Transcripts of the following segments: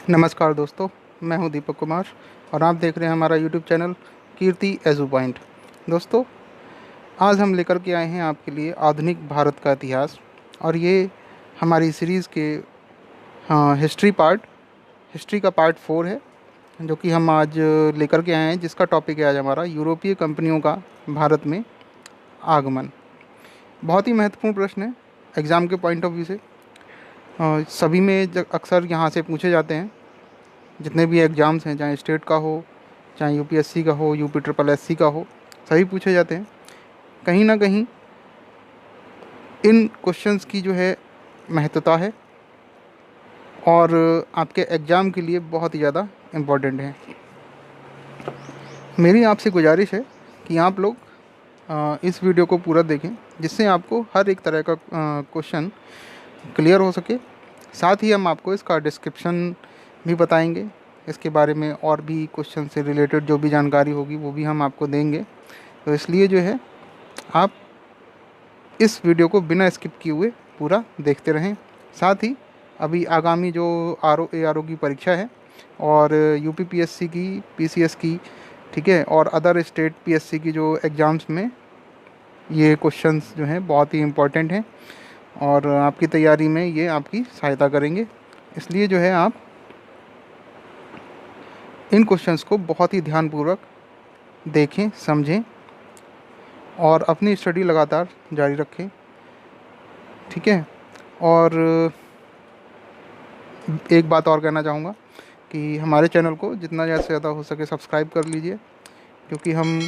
नमस्कार दोस्तों, मैं हूं दीपक कुमार और आप देख रहे हैं हमारा यूट्यूब चैनल कीर्ति एजू पॉइंट। दोस्तों, आज हम लेकर के आए हैं आपके लिए आधुनिक भारत का इतिहास। और ये हमारी सीरीज़ के हिस्ट्री का पार्ट 4 है, जो कि हम आज लेकर के आए हैं, जिसका टॉपिक है आज हमारा यूरोपीय कंपनियों का भारत में आगमन। बहुत ही महत्वपूर्ण प्रश्न है एग्ज़ाम के पॉइंट ऑफ व्यू से। सभी में अक्सर यहाँ से पूछे जाते हैं। जितने भी एग्ज़ाम्स हैं, चाहे स्टेट का हो, चाहे यूपीएससी का हो, यूपी ट्रिपल एससी का हो, सभी पूछे जाते हैं। कहीं ना कहीं इन क्वेश्चंस की जो है महत्वता है और आपके एग्ज़ाम के लिए बहुत ही ज़्यादा इम्पोर्टेंट है। मेरी आपसे गुजारिश है कि आप लोग इस वीडियो को पूरा देखें, जिससे आपको हर एक तरह का क्वेश्चन क्लियर हो सके। साथ ही हम आपको इसका डिस्क्रिप्शन भी बताएंगे, इसके बारे में और भी क्वेश्चन से रिलेटेड जो भी जानकारी होगी वो भी हम आपको देंगे। तो इसलिए जो है आप इस वीडियो को बिना स्किप किए हुए पूरा देखते रहें। साथ ही अभी आगामी जो ARO की परीक्षा है और UPPSC की, PCS की, ठीक है, और अदर स्टेट PSC की जो एग्ज़ाम्स में ये क्वेश्चंस जो हैं बहुत ही इम्पोर्टेंट हैं और आपकी तैयारी में ये आपकी सहायता करेंगे। इसलिए जो है आप इन क्वेश्चंस को बहुत ही ध्यानपूर्वक देखें, समझें और अपनी स्टडी लगातार जारी रखें, ठीक है। और एक बात और कहना चाहूँगा कि हमारे चैनल को जितना ज़्यादा से ज़्यादा हो सके सब्सक्राइब कर लीजिए, क्योंकि हम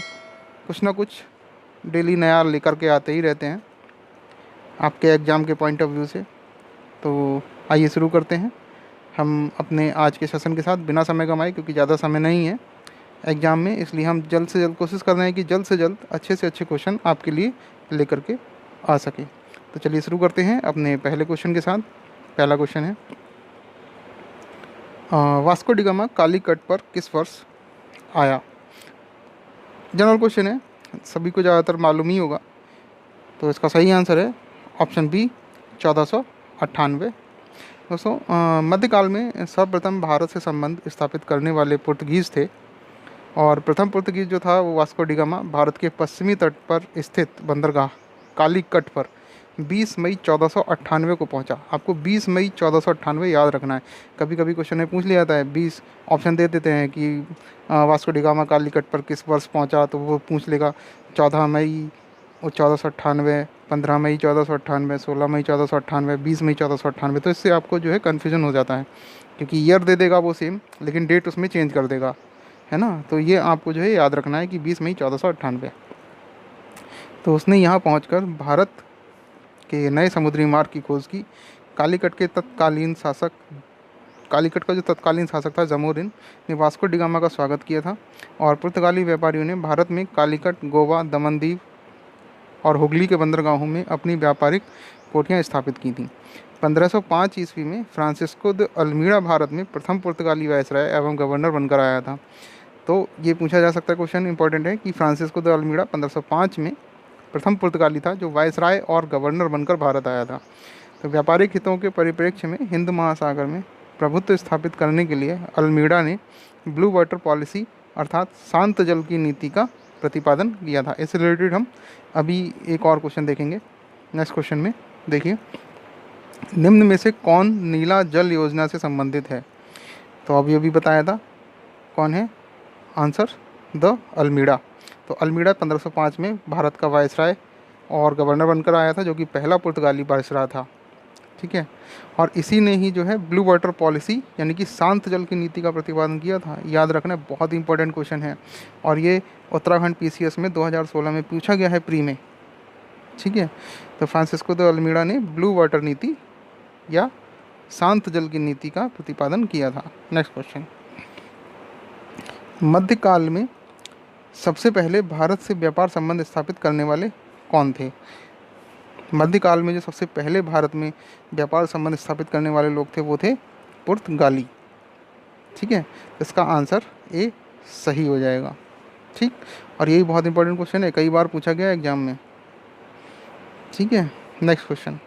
कुछ ना कुछ डेली नया लेकर के आते ही रहते हैं आपके एग्ज़ाम के पॉइंट ऑफ व्यू से। तो आइए शुरू करते हैं हम अपने आज के सेशन के साथ, बिना समय गंवाए, क्योंकि ज़्यादा समय नहीं है एग्ज़ाम में। इसलिए हम जल्द से जल्द कोशिश कर रहे हैं कि जल्द से जल्द अच्छे से अच्छे क्वेश्चन आपके लिए लेकर के आ सके। तो चलिए शुरू करते हैं अपने पहले क्वेश्चन के साथ। पहला क्वेश्चन है, वास्को डी गामा कालीकट पर किस वर्ष आया? जनरल क्वेश्चन है, सभी को ज़्यादातर मालूम ही होगा। तो इसका सही आंसर है ऑप्शन बी, 1498। दोस्तों, मध्यकाल में सर्वप्रथम भारत से संबंध स्थापित करने वाले पुर्तगीज़ थे और प्रथम पुर्तगीज़ जो था वो वास्को डी गामा भारत के पश्चिमी तट पर स्थित बंदरगाह कालीकट पर 20 मई 1498 को पहुंचा। आपको 20 मई 1498 याद रखना है। कभी कभी क्वेश्चन में पूछ लिया जाता है, 20 ऑप्शन दे देते हैं कि वास्को डी गामा कालीकट पर किस वर्ष पहुंचा, तो वो पूछ लेगा 14 मई 1498, 15 मई 1498, 16 मई 1498, 20 मई 1498। तो इससे आपको जो है कन्फ्यूजन हो जाता है, क्योंकि ईयर दे देगा वो सेम, लेकिन डेट उसमें चेंज कर देगा, है ना। तो ये आपको जो है याद रखना है कि 20 मई 1498। तो उसने यहाँ पहुँचकर भारत के नए समुद्री मार्ग की खोज की। कालीकट का जो तत्कालीन शासक था जमोरिन ने वास्को डी गामा का स्वागत किया था और पुर्तगाली व्यापारियों ने भारत में कालीकट, गोवा, दमनदीव और हुगली के बंदरगाहों में अपनी व्यापारिक कोठियाँ स्थापित की थीं। 1505 ईस्वी में फ्रांसिस्को द अल्मीड़ा भारत में प्रथम पुर्तगाली वायसराय एवं गवर्नर बनकर आया था। तो ये पूछा जा सकता है, क्वेश्चन इंपॉर्टेंट है कि फ्रांसिस्को द अल्मीड़ा 1505 में प्रथम पुर्तगाली था जो वायसराय और गवर्नर बनकर भारत आया था। तो व्यापारिक हितों के परिप्रेक्ष्य में हिंद महासागर में प्रभुत्व स्थापित करने के लिए अल्मीड़ा ने ब्लू वाटर पॉलिसी अर्थात शांत जल की नीति का प्रतिपादन किया था। इससे रिलेटेड हम अभी एक और क्वेश्चन देखेंगे। नेक्स्ट क्वेश्चन में देखिए, निम्न में से कौन नीला जल योजना से संबंधित है? तो अभी बताया था, कौन है आंसर? द अल्मीड़ा। तो अल्मीड़ा 1505 में भारत का वायसराय और गवर्नर बनकर आया था, जो कि पहला पुर्तगाली वायसराय था, ठीक है। और इसी ने ही जो है ब्लू वाटर पॉलिसी यानी कि शांत जल की नीति का प्रतिपादन किया था। याद रखना, बहुत इंपॉर्टेंट क्वेश्चन है और ये उत्तराखंड PCS में 2016 में पूछा गया है प्री में, ठीक है। तो फ्रांसिस्को द अल्मीड़ा ने ब्लू वाटर नीति या शांत जल की नीति का प्रतिपादन किया था। नेक्स्ट क्वेश्चन, मध्यकाल में सबसे पहले भारत से व्यापार संबंध स्थापित करने वाले कौन थे? मध्यकाल में जो सबसे पहले भारत में व्यापार संबंध स्थापित करने वाले लोग थे वो थे पुर्तगाली, ठीक है। इसका आंसर ए सही हो जाएगा, ठीक। और यही बहुत इंपॉर्टेंट क्वेश्चन है, कई बार पूछा गया एग्जाम में, ठीक है। नेक्स्ट क्वेश्चन,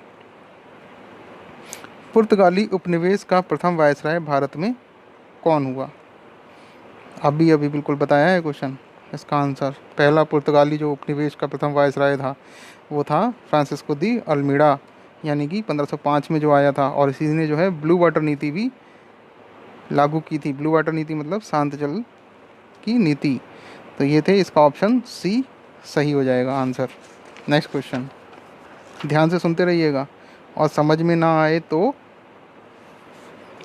पुर्तगाली उपनिवेश का प्रथम वायसराय भारत में कौन हुआ? अभी अभी बिल्कुल बताया है क्वेश्चन। इसका आंसर, पहला पुर्तगाली जो उपनिवेश का प्रथम वायसराय था वो था फ्रांसिस्को दी अल्मीड़ा, यानी कि 1505 में जो आया था। और इसी ने जो है ब्लू वाटर नीति भी लागू की थी। ब्लू वाटर नीति मतलब शांत जल की नीति। तो ये थे, इसका ऑप्शन सी सही हो जाएगा आंसर। नेक्स्ट क्वेश्चन, ध्यान से सुनते रहिएगा और समझ में ना आए तो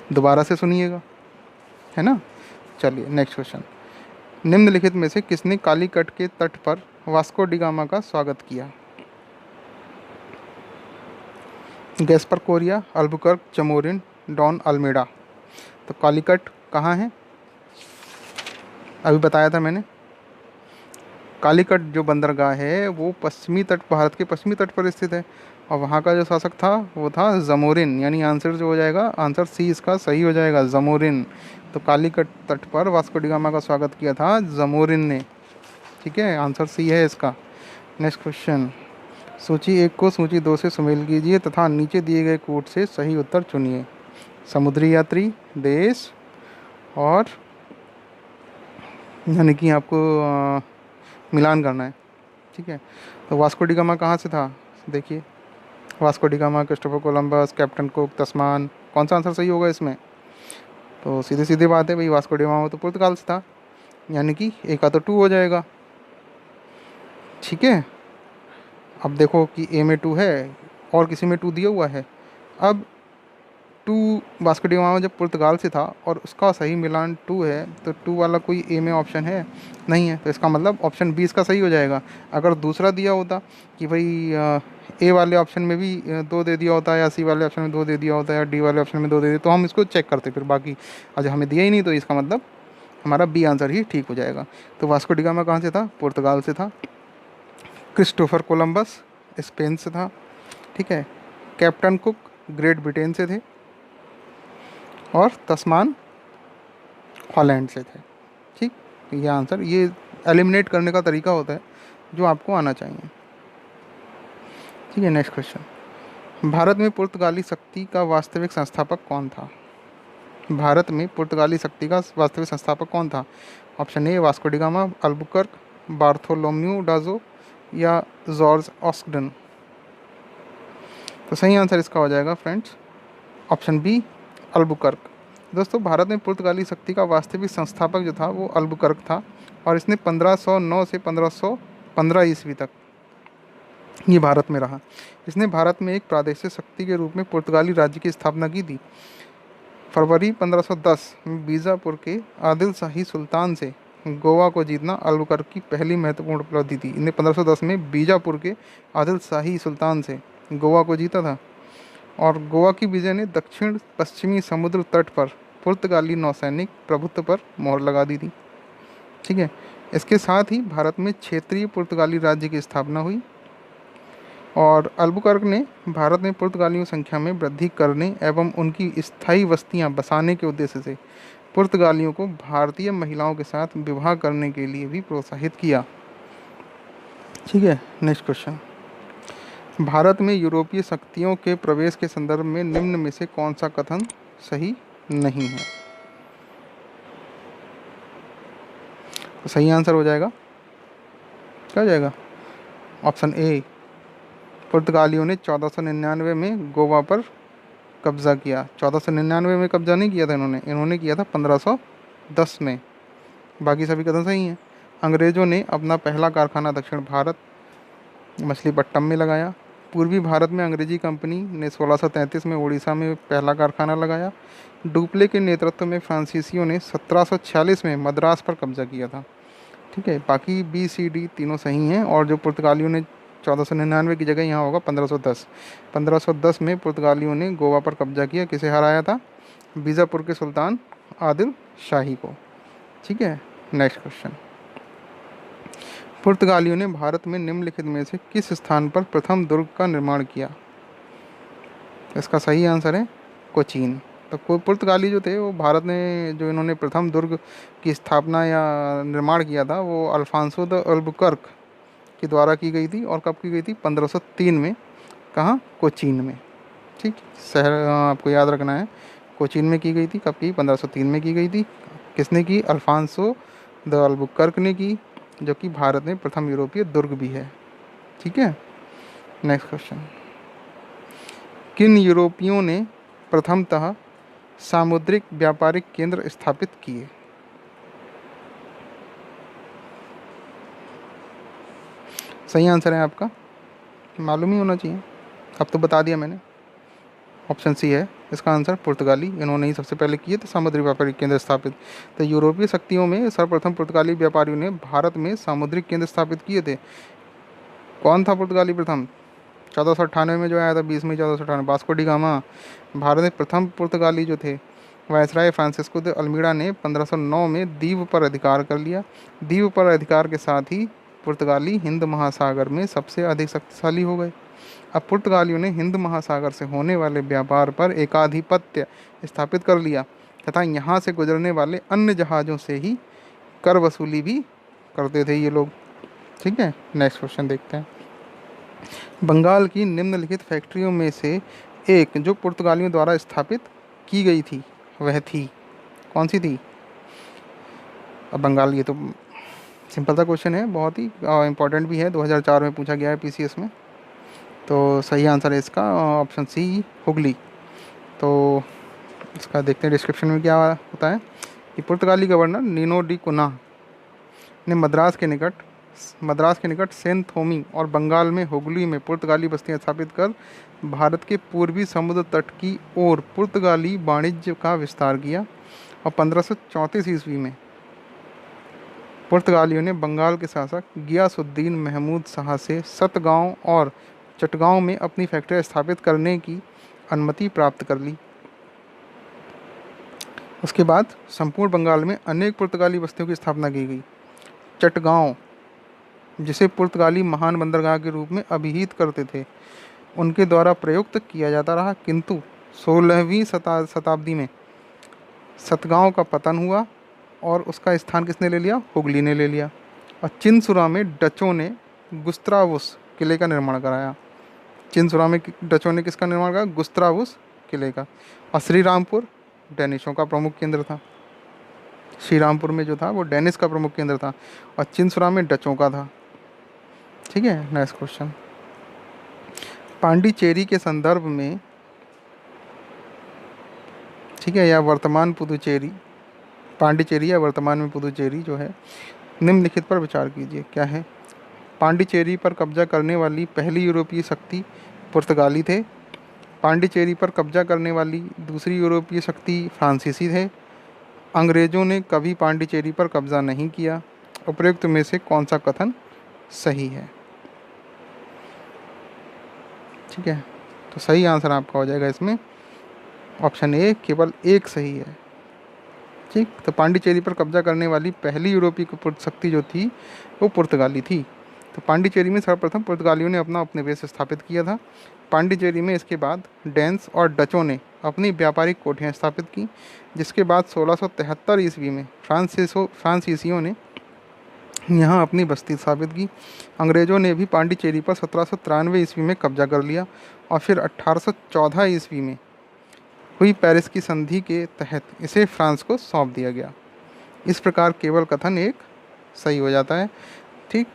दोबारा से सुनिएगा, है ना। चलिए नेक्स्ट क्वेश्चन, निम्नलिखित में से किसने कालीकट के तट पर वास्को डी गामा का स्वागत किया? Gaspar Correia, Albuquerque, Zamorin, Don Almeida. तो कालीकट कहाँ है? अभी बताया था मैंने। कालीकट जो बंदरगाह है वो पश्चिमी तट, भारत के पश्चिमी तट पर स्थित है। और वहाँ का जो शासक था वो था जमोरिन, यानी आंसर जो हो जाएगा, आंसर सी इसका सही हो जाएगा, जमोरिन। तो कालीकट तट पर वास्को डी गामा का स्वागत किया था जमोरिन ने। ठीक है, आंसर सी है इसका। नेक्स्ट क्वेश्चन, सूची 1 को सूची 2 से सुमेल कीजिए तथा नीचे दिए गए कोड से सही उत्तर चुनिए। समुद्री यात्री, देश, और यानी कि आपको मिलान करना है। ठीक है, तो वास्को डी गामा कहाँ से था? देखिए, Vasco da Gama, Christopher Columbus, Captain Cook, Tasman, कौन सा आंसर सही होगा इसमें? तो सीधी सीधी बात है भाई, वास्को डी गामा तो पुर्तगाल से था, यानी कि एक का तो 2 हो जाएगा। ठीक है, अब देखो कि ए में 2 है और किसी में 2 दिया हुआ है। अब 2 वास्को डी गामा जब पुर्तगाल से था और उसका सही मिलान 2 है, तो 2 वाला कोई ए में ऑप्शन है नहीं है, तो इसका मतलब ऑप्शन बी इसका सही हो जाएगा। अगर दूसरा दिया होता कि भाई ए वाले ऑप्शन में भी 2 दे दिया होता, या सी वाले ऑप्शन में 2 दे दिया होता, या डी वाले ऑप्शन में 2 दे दिया, तो हम इसको चेक करते फिर बाकी। आज हमें दिया ही नहीं, तो इसका मतलब हमारा बी आंसर ही ठीक हो जाएगा। तो वास्को डी गामा कहाँ से था? पुर्तगाल से था। क्रिस्टोफर कोलंबस स्पेन से था। ठीक है, कैप्टन कुक ग्रेट ब्रिटेन से थे, और तस्मान हॉलैंड से थे। ठीक, ये आंसर, ये एलिमिनेट करने का तरीका होता है जो आपको आना चाहिए। ठीक है, नेक्स्ट क्वेश्चन, भारत में पुर्तगाली शक्ति का वास्तविक संस्थापक कौन था? भारत में पुर्तगाली शक्ति का वास्तविक संस्थापक कौन था? Option A Vasco da Gama, Albuquerque, Bartholomew Dias, या जॉर्ज ऑस्कडन। तो सही आंसर इसका हो जाएगा फ्रेंड्स, ऑप्शन बी अल्बुकर्क। दोस्तों, भारत में पुर्तगाली शक्ति का वास्तविक संस्थापक जो था वो अल्बुकर्क था, और इसने 1509 से 1515 ईस्वी तक ये भारत में रहा। इसने भारत में एक प्रादेशिक शक्ति के रूप में पुर्तगाली राज्य की स्थापना की थी। फरवरी 1510 में बीजापुर के आदिल शाही सुल्तान से गोवा को जीतना अल्बुकर्क की पहली महत्वपूर्ण उपलब्धि थी। इन्हें 1510 में बीजापुर के आदिल शाही सुल्तान से गोवा को जीता था, और गोवा की विजय ने दक्षिण पश्चिमी समुद्र तट पर पुर्तगाली नौसैनिक प्रभुत्व पर मोहर लगा दी थी। ठीक है, इसके साथ ही भारत में क्षेत्रीय पुर्तगाली राज्य की स्थापना हुई, और अल्बुकर्क ने भारत में पुर्तगालियों संख्या में वृद्धि करने एवं उनकी स्थायी बस्तियां बसाने के उद्देश्य से पुर्तगालियों को भारतीय महिलाओं के साथ विवाह करने के लिए भी प्रोत्साहित किया। ठीक है, नेक्स्ट क्वेश्चन, भारत में यूरोपीय शक्तियों के प्रवेश के संदर्भ में निम्न में से कौन सा कथन सही नहीं है? तो सही आंसर हो जाएगा, क्या हो जाएगा? ऑप्शन ए, पुर्तगालियों ने 1499 में गोवा पर कब्जा किया। 1499 में कब्जा नहीं किया था इन्होंने किया था 1510 में। बाकी सभी कथन सही हैं। अंग्रेज़ों ने अपना पहला कारखाना दक्षिण भारत मछलीपट्टनम में लगाया। पूर्वी भारत में अंग्रेजी कंपनी ने 1633 में उड़ीसा में पहला कारखाना लगाया। डुप्ले के नेतृत्व में फ्रांसीसियों ने 1746 में मद्रास पर कब्जा किया था। ठीक है, बाकी बी सी डी तीनों सही हैं, और जो पुर्तगालियों ने 1499 की जगह यहाँ होगा 1510। 1510 में पुर्तगालियों ने गोवा पर कब्जा किया। किसे हराया था? बीजापुर के सुल्तान आदिल शाही को। ठीक है, नेक्स्ट क्वेश्चन, पुर्तगालियों ने भारत में निम्नलिखित में से किस स्थान पर प्रथम दुर्ग का निर्माण किया? इसका सही आंसर है कोचीन। तो पुर्तगाली जो थे वो भारत में जो इन्होंने प्रथम दुर्ग की स्थापना या निर्माण किया था वो अल्फांसो द अल्बुकर्क के द्वारा की गई थी। और कब की गई थी? 1503 में। कहाँ? कोचीन में। ठीक, शहर आपको याद रखना है, कोचीन में की गई थी। कब की? 1503 में की गई थी। किसने की? अल्फांसो द अल्बुकर्क ने की, जो कि भारत में प्रथम यूरोपीय दुर्ग भी है। ठीक है, नेक्स्ट क्वेश्चन। किन यूरोपियों ने प्रथमतः सामुद्रिक व्यापारिक केंद्र स्थापित किए? सही आंसर है आपका, मालूम ही होना चाहिए, अब तो बता दिया मैंने। ऑप्शन सी है इसका आंसर, पुर्तगाली। इन्होंने ही सबसे पहले किए थे सामुद्रिक व्यापारिक केंद्र स्थापित। तो यूरोपीय शक्तियों में सर्वप्रथम पुर्तगाली व्यापारियों ने भारत में सामुद्रिक केंद्र स्थापित किए थे। कौन था पुर्तगाली प्रथम? 1498 में जो आया था, 20 मई 1498, वास्को डी गामा। भारत में प्रथम पुर्तगाली जो थे वायसराय फ्रांसिस्को दे अल्मीड़ा ने 1509 में द्वीप पर अधिकार कर लिया। द्वीप पर अधिकार के साथ ही पुर्तगाली हिंद महासागर में सबसे अधिक शक्तिशाली हो गए। अब पुर्तगालियों ने हिंद महासागर से होने वाले व्यापार पर एकाधिपत्य स्थापित कर लिया तथा यहाँ से गुजरने वाले अन्य जहाज़ों से ही कर वसूली भी करते थे ये लोग। ठीक है, नेक्स्ट क्वेश्चन देखते हैं। बंगाल की निम्नलिखित फैक्ट्रियों में से एक जो पुर्तगालियों द्वारा स्थापित की गई थी वह थी, कौन सी थी? अब बंगाल, ये तो सिंपल सा क्वेश्चन है, बहुत ही इंपॉर्टेंट भी है, 2004 में पूछा गया है पीसीएस में। तो सही आंसर है इसका ऑप्शन सी, हुगली। तो इसका देखते हैं डिस्क्रिप्शन में क्या होता है कि पुर्तगाली गवर्नर नीनो डी कुना ने मद्रास के निकट सेंथोमी और बंगाल में हुगली में पुर्तगाली बस्तियां स्थापित कर भारत के पूर्वी समुद्र तट की ओर पुर्तगाली वाणिज्य का विस्तार किया। और 1534 ईस्वी में पुर्तगालियों ने बंगाल के शासक गियासुद्दीन महमूद शाह से सतगांव और चटगांव में अपनी फैक्ट्री स्थापित करने की अनुमति प्राप्त कर ली। उसके बाद संपूर्ण बंगाल में अनेक पुर्तगाली बस्तियों की स्थापना की गई। चटगांव, जिसे पुर्तगाली महान बंदरगाह के रूप में अभिहित करते थे, उनके द्वारा प्रयुक्त किया जाता रहा, किंतु 16वीं शताब्दी में सतगांव का पतन हुआ और उसका स्थान किसने ले लिया? हुगली ने ले लिया। और चिनसुरा में डचों ने गुस्त्रावुस किले का निर्माण कराया। चिनसुरा में डचों ने किसका निर्माण करा? गुस्त्रावुस किले का। और श्रीरामपुर डैनिशों का प्रमुख केंद्र था। श्रीरामपुर में जो था वो डेनिस का प्रमुख केंद्र था और चिनसुरा में डचों का था। ठीक है, नेक्स्ट क्वेश्चन। पांडिचेरी के संदर्भ में, ठीक है, या वर्तमान पुदुचेरी, पांडिचेरी या वर्तमान में पुदुचेरी जो है, निम्नलिखित पर विचार कीजिए। क्या है? पांडिचेरी पर कब्जा करने वाली पहली यूरोपीय शक्ति पुर्तगाली थे। पांडिचेरी पर कब्जा करने वाली दूसरी यूरोपीय शक्ति फ्रांसीसी थे। अंग्रेजों ने कभी पांडिचेरी पर कब्जा नहीं किया। उपयुक्त में से कौन सा कथन सही है? ठीक है, तो सही आंसर आपका हो जाएगा इसमें ऑप्शन ए, केवल एक सही है। ठीक, तो पांडिचेरी पर कब्जा करने वाली पहली यूरोपीय शक्ति जो थी वो पुर्तगाली थी। तो पांडिचेरी में सर्वप्रथम पुर्तगालियों ने अपना उपनिवेश स्थापित किया था। पांडिचेरी में इसके बाद डेन्स और डचों ने अपनी व्यापारिक कोठियाँ स्थापित की, जिसके बाद 1673 ईस्वी में फ्रांसीसियों ने यहाँ अपनी बस्ती स्थापित की। अंग्रेज़ों ने भी पांडिचेरी पर 1793 ईस्वी में कब्जा कर लिया और फिर 1814 ईस्वी में हुई पेरिस की संधि के तहत इसे फ्रांस को सौंप दिया गया। इस प्रकार केवल कथन एक सही हो जाता है। ठीक,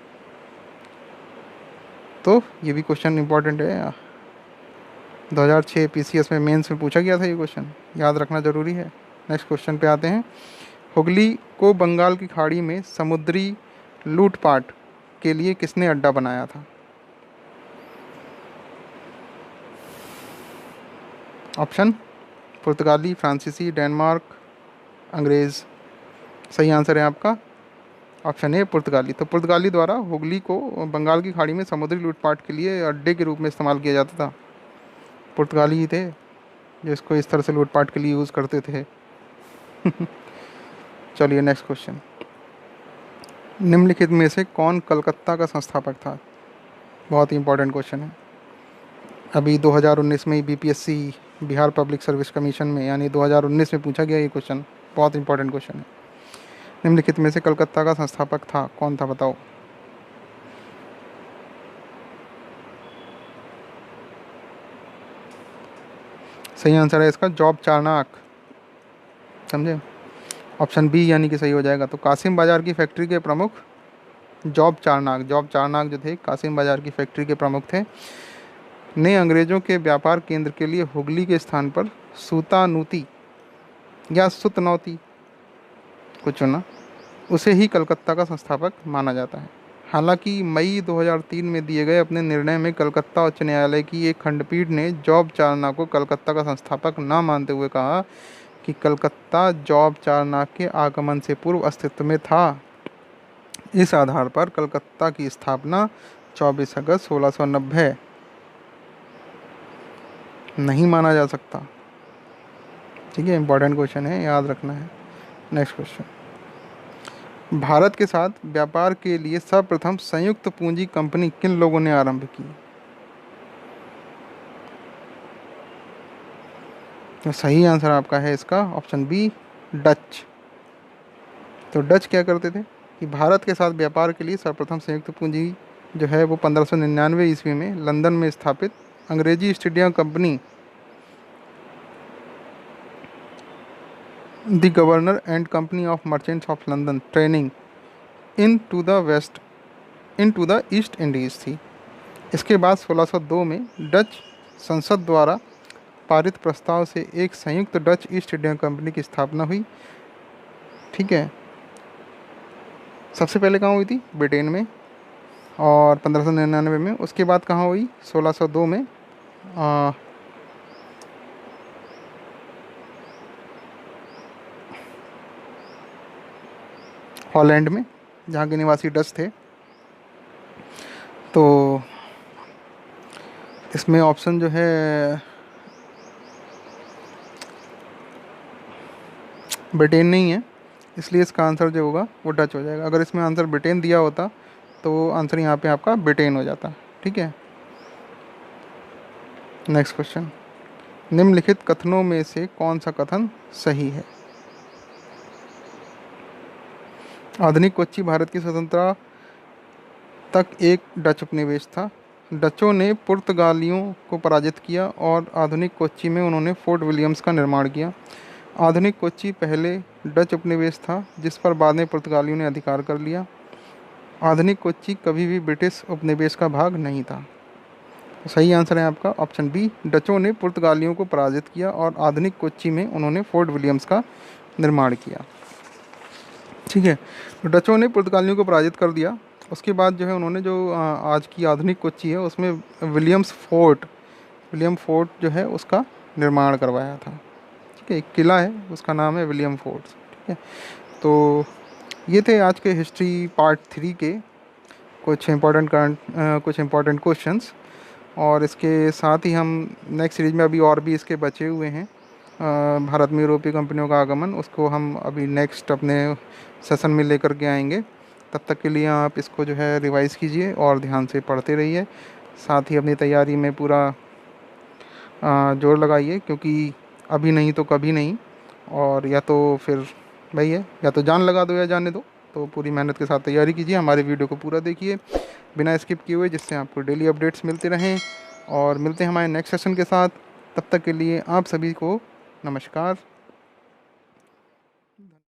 तो ये भी क्वेश्चन इंपॉर्टेंट है, 2006 पीसीएस में मेंस में पूछा गया था ये क्वेश्चन, याद रखना जरूरी है। नेक्स्ट क्वेश्चन पे आते हैं। हुगली को बंगाल की खाड़ी में समुद्री लूटपाट के लिए किसने अड्डा बनाया था? ऑप्शन पुर्तगाली, फ्रांसीसी, डेनमार्क, अंग्रेज़। सही आंसर है आपका ऑप्शन ए, पुर्तगाली। तो पुर्तगाली द्वारा हुगली को बंगाल की खाड़ी में समुद्री लूटपाट के लिए अड्डे के रूप में इस्तेमाल किया जाता था। पुर्तगाली ही थे जो इसको इस तरह से लूटपाट के लिए यूज़ करते थे। चलिए नेक्स्ट क्वेश्चन। निम्नलिखित में से कौन कलकत्ता का संस्थापक था? बहुत ही इंपॉर्टेंट क्वेश्चन है। अभी 2019 में ही BPSC Bihar public service commission में यानी 2019 में पूछा गया ये क्वेश्चन, बहुत इंपॉर्टेंट क्वेश्चन है। निम्नलिखित में से कलकत्ता का संस्थापक था, कौन था बताओ? सही आंसर है इसका जॉब चार्नक। समझे। ऑप्शन बी यानी कि सही हो जाएगा। तो कासिम बाजार की फैक्ट्री के प्रमुख जॉब चारनाक जो थे कासिम बाजार की फैक्ट्री के प्रमुख थे, ने अंग्रेजों के व्यापार केंद्र के लिए हुगली के स्थान पर सूतानूती या सुतनौती को चुना। उसे ही कलकत्ता का संस्थापक माना जाता है। हालांकि मई 2003 में दिए गए अपने निर्णय में कलकत्ता उच्च न्यायालय की एक खंडपीठ ने जॉब चारनाक को कलकत्ता का संस्थापक न मानते हुए कहा कि कलकत्ता जॉब चारनाक के आगमन से पूर्व अस्तित्व में था। इस आधार पर कलकत्ता की स्थापना 24 अगस्त 1690 नहीं माना जा सकता। ठीक है, इंपॉर्टेंट क्वेश्चन है, याद रखना है। नेक्स्ट क्वेश्चन, भारत के साथ व्यापार के लिए सर्वप्रथम संयुक्त पूंजी कंपनी किन लोगों ने आरंभ की? तो सही आंसर आपका है इसका ऑप्शन बी, डच। तो डच क्या करते थे कि भारत के साथ व्यापार के लिए सर्वप्रथम संयुक्त पूंजी जो है वो 1599 ईस्वी में लंदन में स्थापित अंग्रेजी East India Company the governor and company of merchants of London trading into the East Indies थी। इसके बाद 1602 में डच संसद द्वारा पारित प्रस्ताव से एक संयुक्त डच ईस्ट इंडिया कंपनी की स्थापना हुई। ठीक है, सबसे पहले कहाँ हुई थी? ब्रिटेन में, और 1599 में। उसके बाद कहाँ हुई? 1602 में हॉलैंड में, जहाँ के निवासी डच थे। तो इसमें ऑप्शन जो है ब्रिटेन नहीं है, इसलिए इसका आंसर जो होगा वो डच हो जाएगा। अगर इसमें आंसर ब्रिटेन दिया होता तो आंसर यहाँ पे आपका ब्रिटेन हो जाता। ठीक है, नेक्स्ट क्वेश्चन, निम्नलिखित कथनों में से कौन सा कथन सही है? आधुनिक कोच्चि भारत की स्वतंत्रता तक एक डच उपनिवेश था। डचों ने पुर्तगालियों को पराजित किया और आधुनिक कोच्चि में उन्होंने फोर्ट विलियम्स का निर्माण किया। आधुनिक कोच्चि पहले डच उपनिवेश था जिस पर बाद में पुर्तगालियों ने अधिकार कर लिया। आधुनिक कोच्चि कभी भी ब्रिटिश उपनिवेश का भाग नहीं था। सही आंसर है आपका ऑप्शन बी, डचों ने पुर्तगालियों को पराजित किया और आधुनिक कोच्चि में उन्होंने फोर्ट विलियम्स का निर्माण किया। ठीक है, तो डचों ने पुर्तगालियों को पराजित कर दिया। उसके बाद जो है उन्होंने जो आज की आधुनिक कोच्चि है उसमें विलियम फोर्ट जो है उसका निर्माण करवाया था। ठीक है, एक किला है उसका नाम है विलियम फोर्ट। ठीक है, तो ये थे आज के हिस्ट्री पार्ट 3 के कुछ इम्पोर्टेंट क्वेश्चंस। और इसके साथ ही हम नेक्स्ट सीरीज में अभी और भी इसके बचे हुए हैं। भारत में यूरोपीय कंपनियों का आगमन, उसको हम अभी नेक्स्ट अपने सेशन में लेकर के आएंगे। तब तक के लिए आप इसको जो है रिवाइज़ कीजिए और ध्यान से पढ़ते रहिए। साथ ही अपनी तैयारी में पूरा जोर लगाइए, क्योंकि अभी नहीं तो कभी नहीं। और या तो फिर वही है, या तो जान लगा दो या जाने दो। तो पूरी मेहनत के साथ तैयारी कीजिए, हमारे वीडियो को पूरा देखिए बिना स्किप किए हुए, जिससे आपको डेली अपडेट्स मिलते रहें। और मिलते हैं हमारे नेक्स्ट सेशन के साथ। तब तक के लिए आप सभी को नमस्कार।